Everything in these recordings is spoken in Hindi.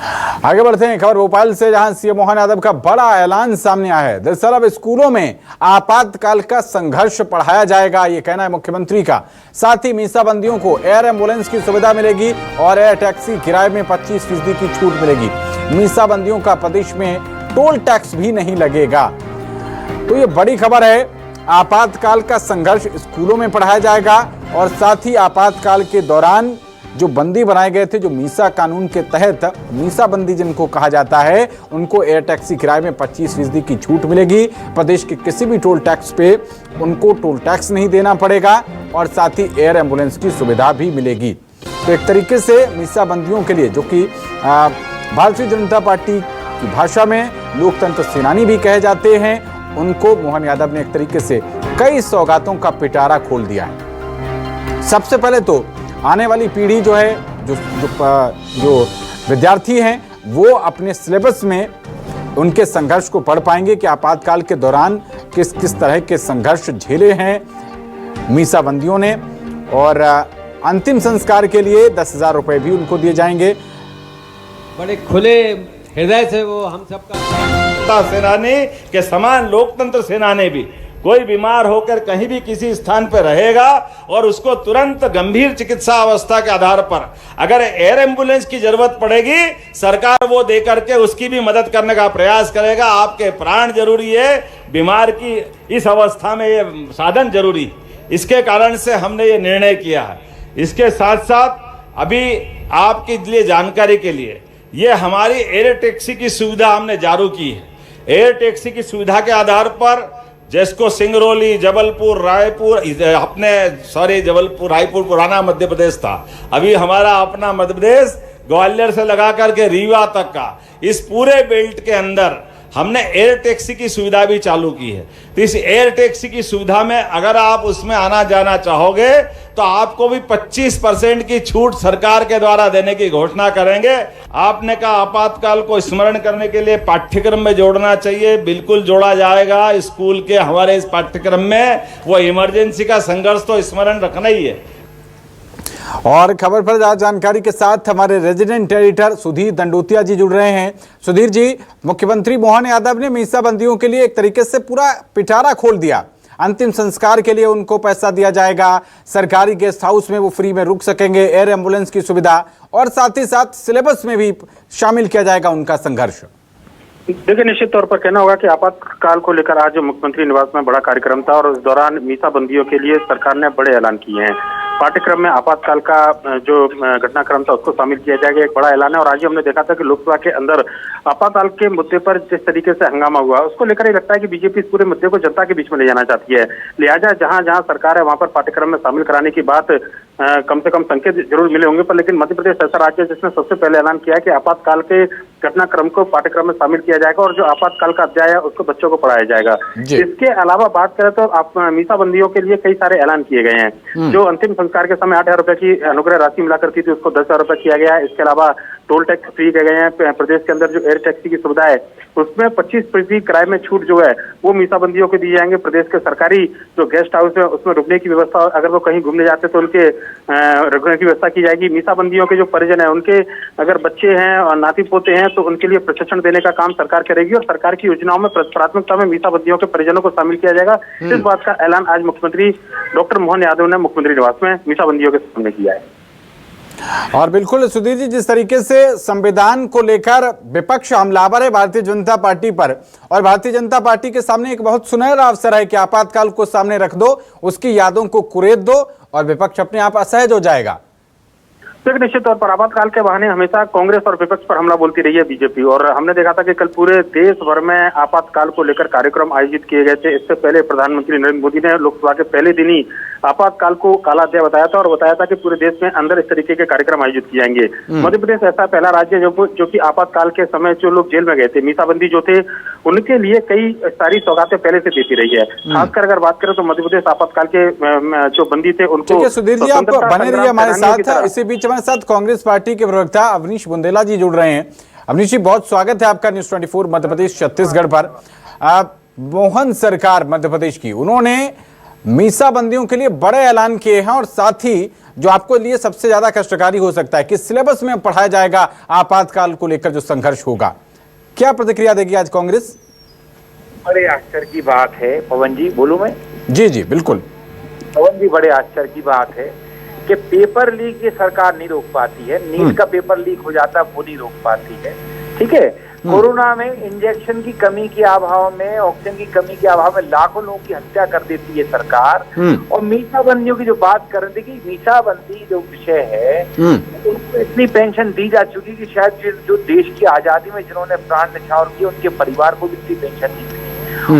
आगे बढ़ते हैं खबर भोपाल से, जहां सीएम मोहन यादव का बड़ा ऐलान सामने आया है। दरअसल अब स्कूलों में आपातकाल का संघर्ष पढ़ाया जाएगा, ये कहना है मुख्यमंत्री का। साथ ही मीसाबंदियों को एयर एम्बुलेंस की सुविधा मिलेगी और एयर टैक्सी किराए में 25% की छूट मिलेगी। मीसाबंदियों का प्रदेश में टोल टैक्स भी नहीं लगेगा। तो ये बड़ी खबर है। आपातकाल का संघर्ष स्कूलों में पढ़ाया जाएगा और साथ ही आपातकाल के दौरान जो बंदी बनाए गए थे, जो मीसा कानून के तहत मीसा बंदी जिनको कहा जाता है, उनको एयर टैक्सी किराए में 25% की छूट मिलेगी। प्रदेश के किसी भी टोल टैक्स पे उनको टोल टैक्स नहीं देना पड़ेगा और साथ ही एयर एम्बुलेंस की सुविधा भी मिलेगी। तो एक तरीके से मीसा बंदियों के लिए, जो कि भारतीय जनता पार्टी की भाषा में लोकतंत्र सेनानी भी कहे जाते हैं, उनको मोहन यादव ने एक तरीके से कई सौगातों का पिटारा खोल दिया है। सबसे पहले तो आने वाली पीढ़ी जो है, जो विद्यार्थी हैं, वो अपने सिलेबस में उनके संघर्ष को पढ़ पाएंगे कि आपातकाल के दौरान किस किस तरह के संघर्ष झेले हैं मीसाबंदियों ने। और अंतिम संस्कार के लिए 10,000 रुपए भी उनको दिए जाएंगे। बड़े खुले हृदय से वो हम सबका सेनानी के समान लोकतंत्र सेनानी भी कोई बीमार होकर कहीं भी किसी स्थान पर रहेगा और उसको तुरंत गंभीर चिकित्सा अवस्था के आधार पर अगर एयर एम्बुलेंस की जरूरत पड़ेगी, सरकार वो दे करके उसकी भी मदद करने का प्रयास करेगा। आपके प्राण जरूरी है, बीमार की इस अवस्था में ये साधन जरूरी, इसके कारण से हमने ये निर्णय किया है। इसके साथ साथ अभी आपके लिए जानकारी के लिए ये हमारी एयर टैक्सी की सुविधा हमने जारी की है। एयर टैक्सी की सुविधा के आधार पर जिसको सिंगरौली, जबलपुर, रायपुर, जबलपुर, रायपुर पुराना मध्य प्रदेश था, अभी हमारा अपना मध्य प्रदेश ग्वालियर से लगा करके रीवा तक का इस पूरे बेल्ट के अंदर हमने एयर टैक्सी की सुविधा भी चालू की है। तो इस एयर टैक्सी की सुविधा में अगर आप उसमें आना जाना चाहोगे तो आपको भी 25% की छूट सरकार के द्वारा देने की घोषणा करेंगे। आपने कहा आपातकाल को स्मरण करने के लिए पाठ्यक्रम में जोड़ना चाहिए, बिल्कुल जोड़ा जाएगा। स्कूल के हमारे इस पाठ्यक्रम में वो इमरजेंसी का संघर्ष तो स्मरण रखना ही है। और खबर पर जानकारी के साथ हमारे रेजिडेंट एडिटर सुधीर दंडोतिया जी जुड़ रहे हैं। सुधीर जी, मुख्यमंत्री मोहन यादव ने मीसाबंदियों के लिए एक तरीके से पूरा पिटारा खोल दिया। अंतिम संस्कार के लिए उनको पैसा दिया जाएगा, सरकारी गेस्ट हाउस में वो फ्री में रुक सकेंगे, एयर एम्बुलेंस की सुविधा और साथ ही साथ सिलेबस में भी शामिल किया जाएगा उनका संघर्ष। देखिए, निश्चित तौर पर कहना होगा कि आपातकाल को लेकर आज मुख्यमंत्री निवास में बड़ा कार्यक्रम था और उस दौरान मीसाबंदियों के लिए सरकार ने बड़े ऐलान किए हैं। पाठ्यक्रम में आपातकाल का जो घटनाक्रम था उसको शामिल किया जाएगा, एक बड़ा ऐलान है। और आज हमने देखा था कि लोकसभा के अंदर आपातकाल के मुद्दे पर जिस तरीके से हंगामा हुआ, उसको लेकर ये लगता है कि बीजेपी इस पूरे मुद्दे को जनता के बीच में ले जाना चाहती है। लिहाजा जहां जहां सरकार है वहां पर पाठ्यक्रम में शामिल कराने की बात कम से कम संकेत जरूर मिले होंगे, पर लेकिन मध्य प्रदेश ऐसा राज्य है जिसने सबसे पहले ऐलान किया है कि आपातकाल के घटनाक्रम को पाठ्यक्रम में शामिल किया जाएगा और जो आपातकाल का अध्याय है उसको बच्चों को पढ़ाया जाएगा। इसके अलावा बात करें तो आप मीसाबंदियों के लिए कई सारे ऐलान किए गए हैं। जो अंतिम संस्कार के समय 8,000 रुपए की अनुग्रह राशि मिला करती थी उसको 10,000 रुपए किया गया है। इसके अलावा टोल टैक्स फ्री किए गए हैं। प्रदेश के अंदर जो एयर टैक्सी की सुविधा है उसमें 25% किराए में छूट जो है वो मीसाबंदियों को दिए जाएंगे। प्रदेश के सरकारी जो गेस्ट हाउस है उसमें रुकने की व्यवस्था, अगर वो कहीं घूमने जाते तो उनके रुकने की व्यवस्था की जाएगी। मीसाबंदियों के जो परिजन है उनके अगर बच्चे हैं और नाती पोते हैं तो उनके लिए प्रशिक्षण देने का काम सरकार करेगी और सरकार की योजनाओं में प्राथमिकता में मीसाबंदियों के परिजनों को शामिल किया जाएगा। इस बात का ऐलान आज मुख्यमंत्री डॉक्टर मोहन यादव ने मुख्यमंत्री निवास में मीसाबंदियों के सामने किया है। और बिल्कुल सुधीर जी, जिस तरीके से संविधान को लेकर विपक्ष हमलावर है भारतीय जनता पार्टी पर, और भारतीय जनता पार्टी के सामने एक बहुत सुनहरा अवसर है कि आपातकाल को सामने रख दो, उसकी यादों को कुरेद दो और विपक्ष अपने आप असहज हो जाएगा। तो निश्चित तौर पर आपातकाल के बहाने हमेशा कांग्रेस और विपक्ष पर हमला बोलती रही है बीजेपी। और हमने देखा था कि कल पूरे देश भर में आपातकाल को लेकर कार्यक्रम आयोजित किए गए थे। इससे पहले प्रधानमंत्री नरेंद्र मोदी ने लोकसभा के पहले दिन ही आपातकाल को काला अध्याय बताया था और बताया था कि पूरे देश में अंदर इस तरीके के कार्यक्रम आयोजित किए जाएंगे। मध्य प्रदेश ऐसा पहला राज्य जो कि आपातकाल के समय जो लोग जेल में गए थे, मीसाबंदी जो थे, उनके लिए कई सारी सौगातें पहले से देती रही है। खासकर अगर बात करें तो मध्य प्रदेश आपातकाल के जो बंदी थे उनको। सुधीर जी, आप बने रहिए हमारे साथ। इसी बीच हमारे साथ कांग्रेस पार्टी के प्रवक्ता अवनीश बुंदेला जी जुड़ रहे हैं। अवनीश जी, बहुत स्वागत है आपका न्यूज़ 24 मध्य प्रदेश छत्तीसगढ़ पर। मोहन सरकार मध्य प्रदेश की, उन्होंने मीसा बंदियों के लिए बड़े ऐलान किए हैं और साथ ही जो आपको लिए सबसे ज्यादा कष्टकारी हो सकता है कि सिलेबस में पढ़ाया जाएगा आपातकाल को लेकर जो संघर्ष होगा। क्या प्रतिक्रिया देगी आज कांग्रेस? बड़े आश्चर्य की बात है पवन जी, बोलूं मैं? जी जी बिल्कुल। पवन जी, बड़े आश्चर्य की बात है कि पेपर लीक ये सरकार नहीं रोक पाती है। नीट का पेपर लीक हो जाता है, वो नहीं रोक पाती है। ठीक है, कोरोना में इंजेक्शन की कमी के अभाव में, ऑक्सीजन की कमी के अभाव में लाखों लोगों की हत्या कर देती है सरकार। और मीसाबंदियों की जो बात कर रहे थे कि मीसाबंदी जो विषय है, उनको इतनी पेंशन दी जा चुकी कि शायद जो देश की आजादी में जिन्होंने प्राण न्यौछावर किए उनके परिवार को भी इतनी पेंशन नहीं मिली।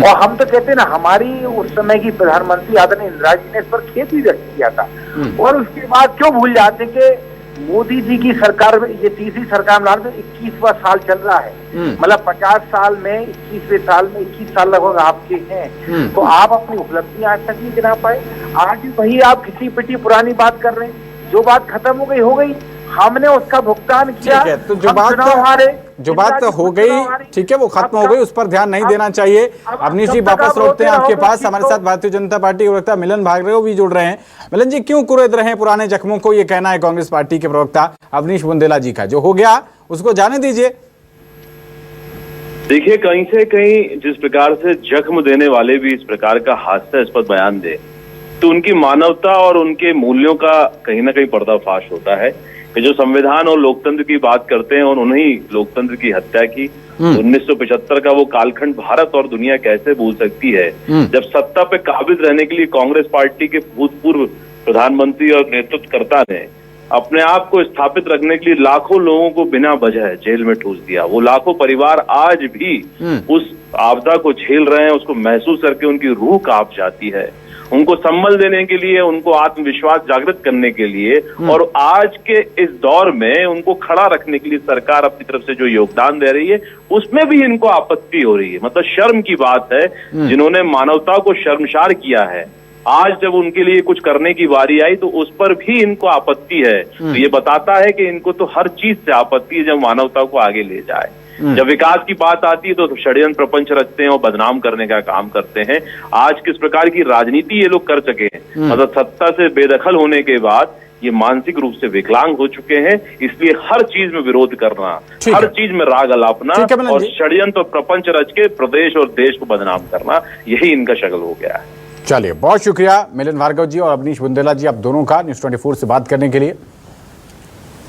और हम तो कहते हैं ना, हमारी उस समय की प्रधानमंत्री आदरणीय इंदिरा जी ने इस पर खेद भी व्यक्त किया था। और उसके बाद क्यों भूल जाते कि मोदी जी की सरकार में ये तीसरी सरकार में 21वां साल चल रहा है। मतलब 50 साल में 21वें साल में 21 साल लगभग आपके हैं। तो आप अपनी उपलब्धियां आज तक नहीं गिना पाए। आज वही आप किसी पिटी पुरानी बात कर रहे हैं। जो बात खत्म हो गई, हमने उसका भुगतान किया। ठीक है, तो जो बात हो गई, ठीक है, वो खत्म हो गई, उस पर ध्यान नहीं देना चाहिए। अवनीश जी वापस लौटते हैं आपके पास। हमारे साथ भारतीय जनता पार्टी के प्रवक्ता मिलन भागरे भी जुड़ रहे हैं। मिलन जी, क्यों कुरेद रहे हैं पुराने जख्मों को, ये कहना है कांग्रेस पार्टी के प्रवक्ता अवनीश बुंदेला जी का। जो हो गया उसको जाने दीजिए। देखिए, कहीं से कहीं जिस प्रकार से जख्म देने वाले भी इस प्रकार का हास्यास्पद बयान दे, तो उनकी मानवता और उनके मूल्यों का कहीं ना कहीं पर्दाफाश होता है कि जो संविधान और लोकतंत्र की बात करते हैं और उन्हीं लोकतंत्र की हत्या की। 1975 का वो कालखंड भारत और दुनिया कैसे भूल सकती है, जब सत्ता पे काबिज रहने के लिए कांग्रेस पार्टी के भूतपूर्व प्रधानमंत्री और नेतृत्वकर्ता ने अपने आप को स्थापित रखने के लिए लाखों लोगों को बिना वजह जेल में ठूस दिया। वो लाखों परिवार आज भी उस आपदा को झेल रहे हैं, उसको महसूस करके उनकी रूह कांप जाती है। उनको संबल देने के लिए, उनको आत्मविश्वास जागृत करने के लिए और आज के इस दौर में उनको खड़ा रखने के लिए सरकार अपनी तरफ से जो योगदान दे रही है, उसमें भी इनको आपत्ति हो रही है। मतलब शर्म की बात है, जिन्होंने मानवता को शर्मसार किया है, आज जब उनके लिए कुछ करने की बारी आई तो उस पर भी इनको आपत्ति है। तो ये बताता है कि इनको तो हर चीज से आपत्ति है जब मानवता को आगे ले जाए। जब विकास की बात आती है तो षड्यंत्र प्रपंच रचते हैं और बदनाम करने का काम करते हैं। आज किस प्रकार की राजनीति ये लोग कर चुके हैं, मतलब सत्ता से बेदखल होने के बाद ये मानसिक रूप से विकलांग हो चुके हैं। इसलिए हर चीज में विरोध करना, हर चीज में राग अलापना और षड्यंत्र और प्रपंच रच के प्रदेश और देश को बदनाम करना, यही इनका शक्ल हो गया है। चलिए, बहुत शुक्रिया मिलन भार्गव जी और अवनीश बुंदेला जी, आप दोनों का न्यूज़ 24 से बात करने के लिए।